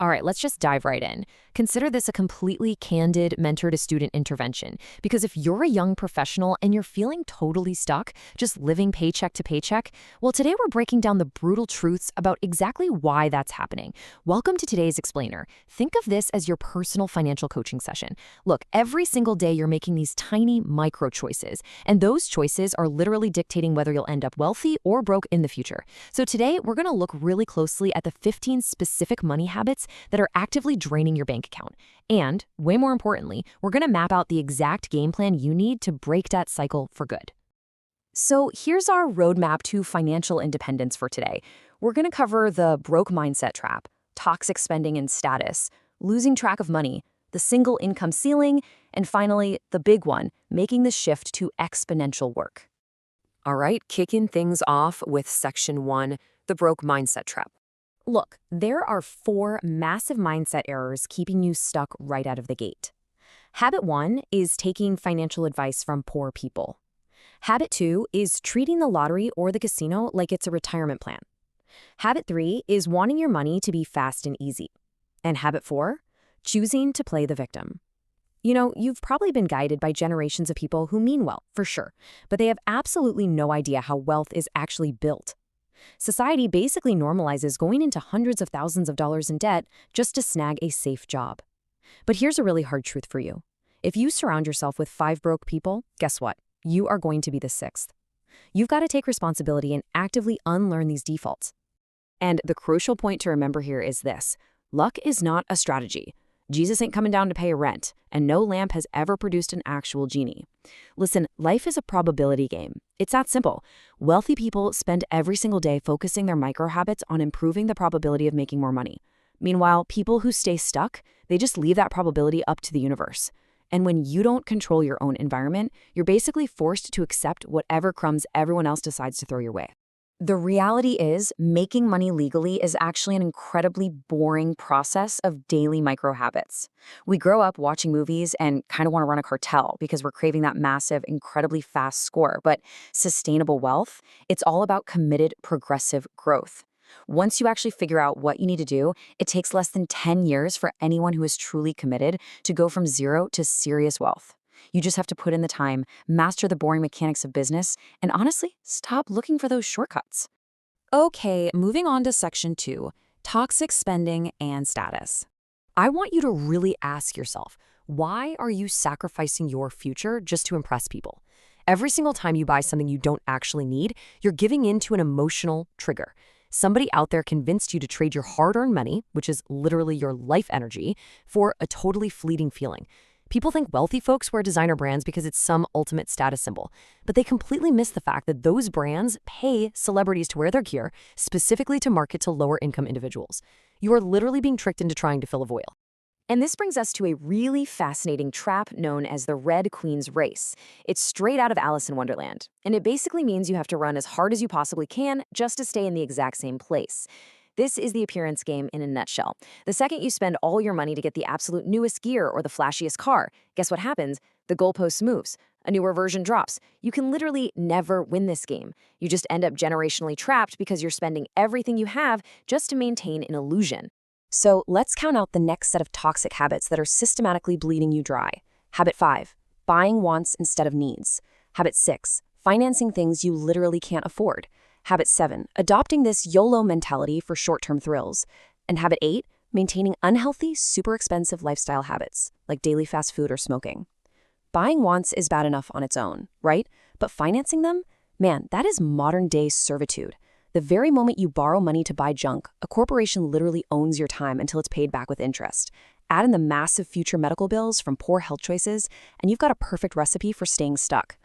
All right, let's just dive right in. Consider this a completely candid mentor to student intervention. Because if you're a young professional and you're feeling totally stuck, just living paycheck to paycheck, well, today we're breaking down the brutal truths about exactly why that's happening. Welcome to today's Explainer. Think of this as your personal financial coaching session. Look, every single day you're making these tiny micro choices, and those choices are literally dictating whether you'll end up wealthy or broke in the future. So today we're going to look really closely at the 15 specific money habits that are actively draining your bank account. And, way more importantly, we're going to map out the exact game plan you need to break that cycle for good. So here's our roadmap to financial independence for today. We're going to cover the broke mindset trap, toxic spending and status, losing track of money, the single income ceiling, and finally, the big one, making the shift to exponential work. All right, kicking things off with Section 1, the broke mindset trap. Look, there are 4 massive mindset errors keeping you stuck right out of the gate. Habit 1 is taking financial advice from poor people. Habit 2 is treating the lottery or the casino like it's a retirement plan. Habit 3 is wanting your money to be fast and easy. And habit 4, choosing to play the victim. You know, you've probably been guided by generations of people who mean well, for sure, but they have absolutely no idea how wealth is actually built. Society basically normalizes going into hundreds of thousands of dollars in debt just to snag a safe job. But here's a really hard truth for you. If you surround yourself with 5 broke people, guess what? You are going to be the 6th. You've got to take responsibility and actively unlearn these defaults. And the crucial point to remember here is this: luck is not a strategy. Jesus ain't coming down to pay a rent, and no lamp has ever produced an actual genie. Listen, life is a probability game. It's that simple. Wealthy people spend every single day focusing their micro habits on improving the probability of making more money. Meanwhile, people who stay stuck, they just leave that probability up to the universe. And when you don't control your own environment, you're basically forced to accept whatever crumbs everyone else decides to throw your way. The reality is, making money legally is actually an incredibly boring process of daily micro habits. We grow up watching movies and kind of want to run a cartel because we're craving that massive, incredibly fast score. But sustainable wealth, it's all about committed, progressive growth. Once you actually figure out what you need to do, it takes less than 10 years for anyone who is truly committed to go from zero to serious wealth. You just have to put in the time, master the boring mechanics of business, and honestly, stop looking for those shortcuts. Okay, moving on to Section 2, toxic spending and status. I want you to really ask yourself, why are you sacrificing your future just to impress people? Every single time you buy something you don't actually need, you're giving in to an emotional trigger. Somebody out there convinced you to trade your hard-earned money, which is literally your life energy, for a totally fleeting feeling. People think wealthy folks wear designer brands because it's some ultimate status symbol, but they completely miss the fact that those brands pay celebrities to wear their gear specifically to market to lower-income individuals. You are literally being tricked into trying to fill a void. And this brings us to a really fascinating trap known as the Red Queen's Race. It's straight out of Alice in Wonderland, and it basically means you have to run as hard as you possibly can just to stay in the exact same place. This is the appearance game in a nutshell. The second you spend all your money to get the absolute newest gear or the flashiest car, guess what happens? The goalpost moves. A newer version drops. You can literally never win this game. You just end up generationally trapped because you're spending everything you have just to maintain an illusion. So let's count out the next set of toxic habits that are systematically bleeding you dry. Habit 5, buying wants instead of needs. Habit 6, financing things you literally can't afford. Habit 7, adopting this YOLO mentality for short-term thrills. And habit 8, maintaining unhealthy, super expensive lifestyle habits, like daily fast food or smoking. Buying wants is bad enough on its own, right? But financing them? Man, that is modern-day servitude. The very moment you borrow money to buy junk, a corporation literally owns your time until it's paid back with interest. Add in the massive future medical bills from poor health choices, and you've got a perfect recipe for staying stuck.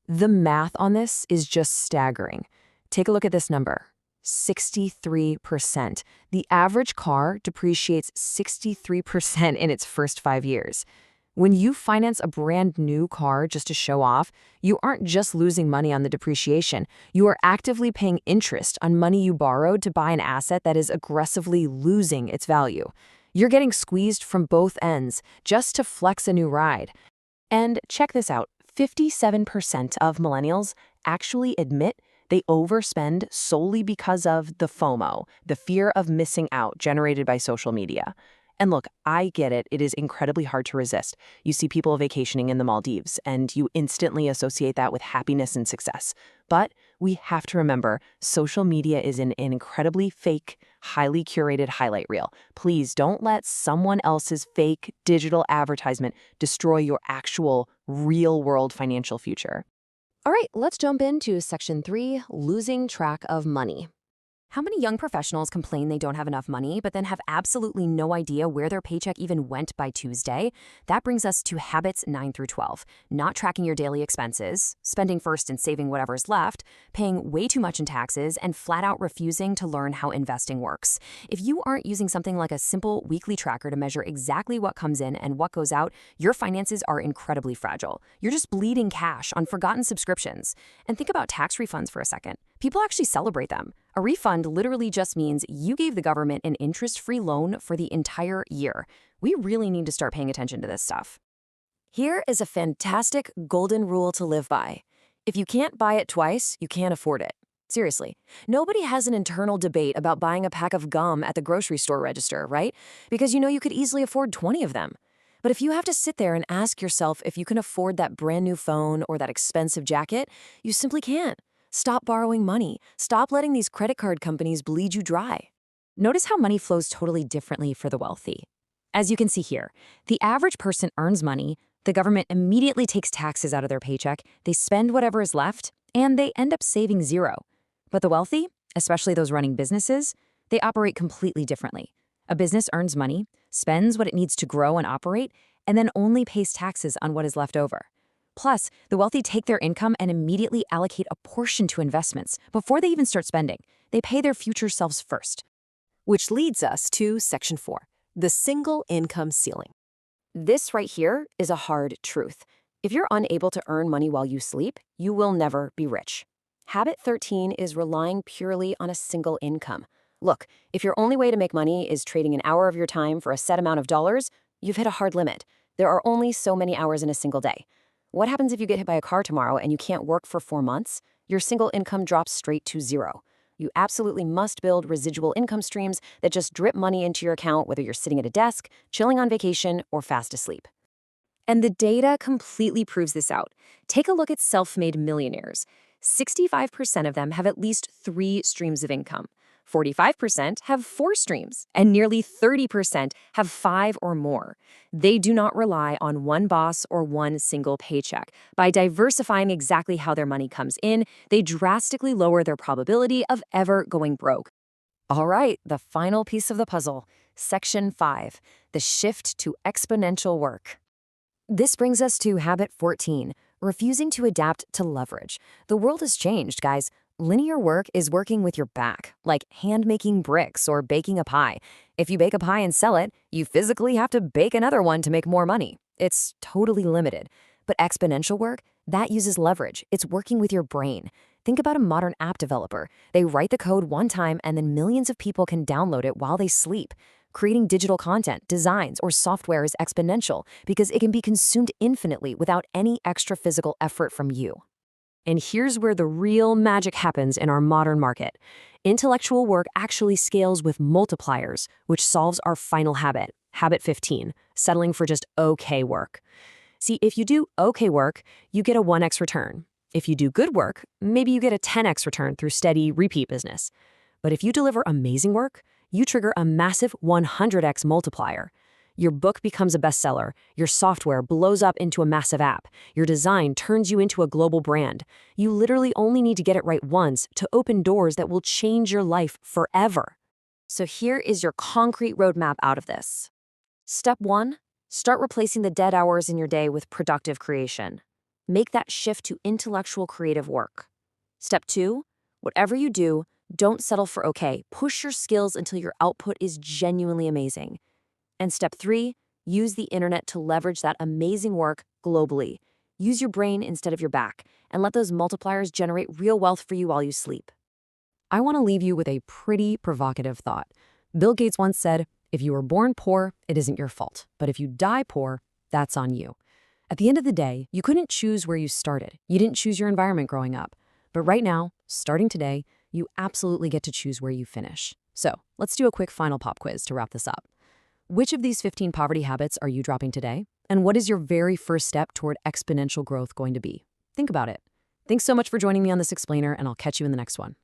The math on this is just staggering. Take a look at this number, 63%. The average car depreciates 63% in its first 5 years. When you finance a brand new car just to show off, you aren't just losing money on the depreciation. You are actively paying interest on money you borrowed to buy an asset that is aggressively losing its value. You're getting squeezed from both ends just to flex a new ride. And check this out, 57% of millennials actually admit They overspend solely because of the FOMO, the fear of missing out generated by social media. And look, I get it. It is incredibly hard to resist. You see people vacationing in the Maldives, and you instantly associate that with happiness and success. But we have to remember, social media is an incredibly fake, highly curated highlight reel. Please don't let someone else's fake digital advertisement destroy your actual real-world financial future. All right, let's jump into Section 3, losing track of money. How many young professionals complain they don't have enough money, but then have absolutely no idea where their paycheck even went by Tuesday? That brings us to habits 9 through 12. Not tracking your daily expenses, spending first and saving whatever's left, paying way too much in taxes, and flat out refusing to learn how investing works. If you aren't using something like a simple weekly tracker to measure exactly what comes in and what goes out, your finances are incredibly fragile. You're just bleeding cash on forgotten subscriptions. And think about tax refunds for a second. People actually celebrate them. A refund literally just means you gave the government an interest-free loan for the entire year. We really need to start paying attention to this stuff. Here is a fantastic golden rule to live by. If you can't buy it twice, you can't afford it. Seriously, nobody has an internal debate about buying a pack of gum at the grocery store register, right? Because you know you could easily afford 20 of them. But if you have to sit there and ask yourself if you can afford that brand new phone or that expensive jacket, you simply can't. Stop borrowing money. Stop letting these credit card companies bleed you dry. Notice how money flows totally differently for the wealthy. As you can see here, the average person earns money, the government immediately takes taxes out of their paycheck, they spend whatever is left, and they end up saving zero. But the wealthy, especially those running businesses, they operate completely differently. A business earns money, spends what it needs to grow and operate, and then only pays taxes on what is left over. Plus, the wealthy take their income and immediately allocate a portion to investments before they even start spending. They pay their future selves first. Which leads us to Section 4, the single income ceiling. This right here is a hard truth. If you're unable to earn money while you sleep, you will never be rich. Habit 13 is relying purely on a single income. Look, if your only way to make money is trading an hour of your time for a set amount of dollars, you've hit a hard limit. There are only so many hours in a single day. What happens if you get hit by a car tomorrow and you can't work for 4 months? Your single income drops straight to zero. You absolutely must build residual income streams that just drip money into your account, whether you're sitting at a desk, chilling on vacation, or fast asleep. And the data completely proves this out. Take a look at self-made millionaires. 65% of them have at least 3 streams of income. 45% have 4 streams, and nearly 30% have 5 or more. They do not rely on one boss or one single paycheck. By diversifying exactly how their money comes in, they drastically lower their probability of ever going broke. All right, the final piece of the puzzle, Section 5, the shift to exponential work. This brings us to habit 14, refusing to adapt to leverage. The world has changed, guys. Linear work is working with your back, like hand-making bricks or baking a pie. If you bake a pie and sell it, you physically have to bake another one to make more money. It's totally limited. But exponential work, that uses leverage. It's working with your brain. Think about a modern app developer. They write the code one time and then millions of people can download it while they sleep. Creating digital content, designs, or software is exponential because it can be consumed infinitely without any extra physical effort from you. And here's where the real magic happens in our modern market. Intellectual work actually scales with multipliers, which solves our final habit, habit 15, settling for just okay work. See, if you do okay work, you get a 1x return. If you do good work, maybe you get a 10x return through steady repeat business. But if you deliver amazing work, you trigger a massive 100x multiplier. Your book becomes a bestseller, your software blows up into a massive app, your design turns you into a global brand. You literally only need to get it right once to open doors that will change your life forever. So here is your concrete roadmap out of this. Step 1, start replacing the dead hours in your day with productive creation. Make that shift to intellectual creative work. Step 2, whatever you do, don't settle for okay. Push your skills until your output is genuinely amazing. And step 3, use the internet to leverage that amazing work globally. Use your brain instead of your back, and let those multipliers generate real wealth for you while you sleep. I want to leave you with a pretty provocative thought. Bill Gates once said, if you were born poor, it isn't your fault. But if you die poor, that's on you. At the end of the day, you couldn't choose where you started. You didn't choose your environment growing up. But right now, Starting today, you absolutely get to choose where you finish. So, let's do a quick final pop quiz to wrap this up. Which of these 15 poverty habits are you dropping today? And what is your very first step toward exponential growth going to be? Think about it. Thanks so much for joining me on this explainer, and I'll catch you in the next one.